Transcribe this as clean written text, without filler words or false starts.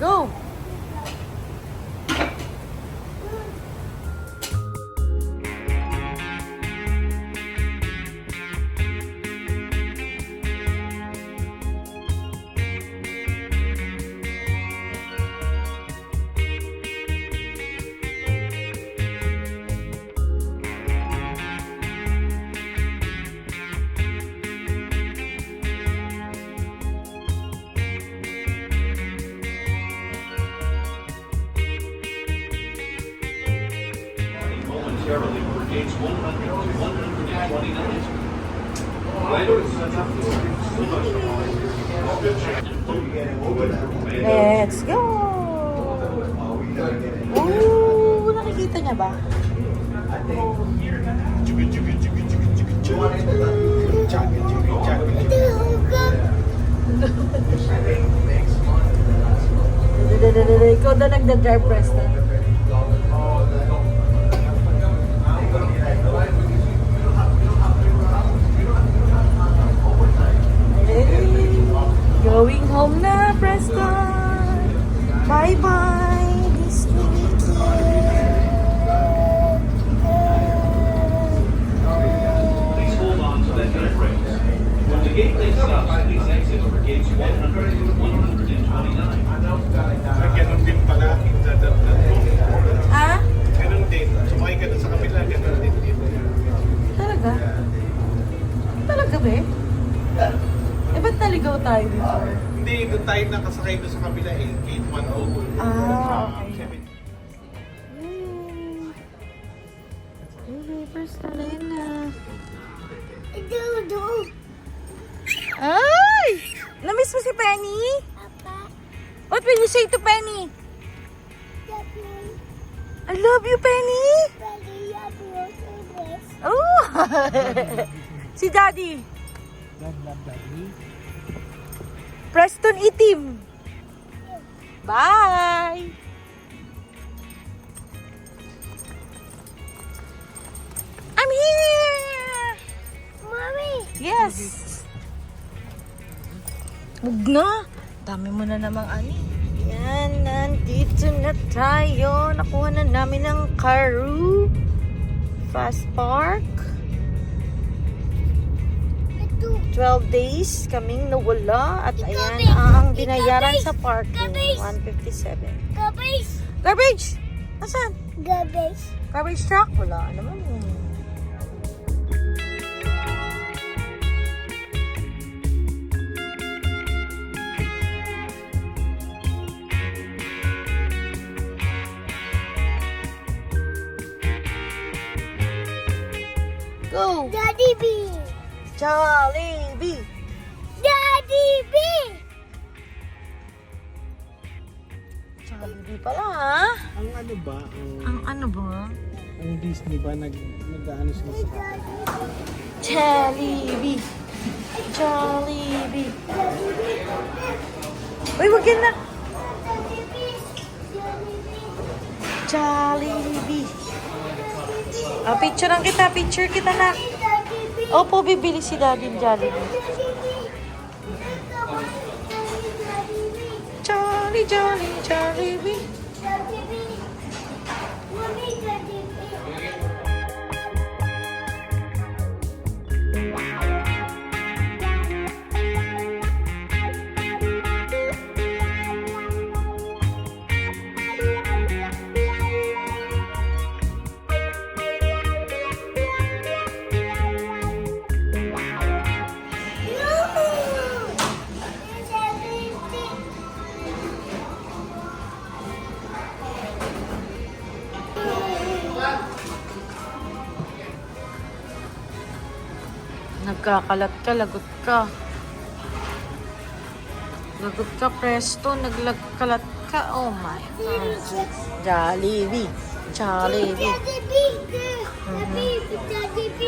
Go! Momentarily for gates 100 to 129. Let's go! Ooh, nakikita niya ba? Ikaw na nagda-drive, Preston. Going home na, Preston. Bye-bye, Disney. Please hold on to that gate rails. When the gate lights up, please exit over gates 100 to 129. Ganun din pala. Ah? Ganun din. Sumakay ka na sa kabila. Ganun din dito. Talaga? Talaga ba eh? Eh, ba't naligaw tayo before? Hindi, doon tayo nakasakay doon sa kabila eh. Gate 1 Ah, okay. Okay, first na yun na. Ay! Namiss mo si Penny? What will you say to Penny? I love you, Penny! Oh! Si Daddy. Preston itim. Bye! I'm here! Mommy! Yes! Huwag na! Dami mo na namang ani. Yan, nandito na tayo. Nakuha na namin ng Karoo Fast Park. 12 days kaming nawala at ayan ang binayaran sa parking, 157. Garbage! Garbage! Nasaan? Garbage! Garbage truck? Wala naman. Go! Daddy B! Jollibee! Daddy B! Jollibee pala ha? Ang ano ba? Ang ano ba? Ang Disney ba? Nag-ano sila sa Jollibee! Jollibee! Uy, wag yan na! Jollibee! Ah, picturean kita, picture kita na. Opo, bibili si Daddy ng Jollibee. Jolly, jolly, Jollibee. Nagkakalat ka, lagot ka. Lagot ka, Presto. Naglagkalat ka. Oh my God. Jollibee. Jollibee. Daddy B! Daddy B!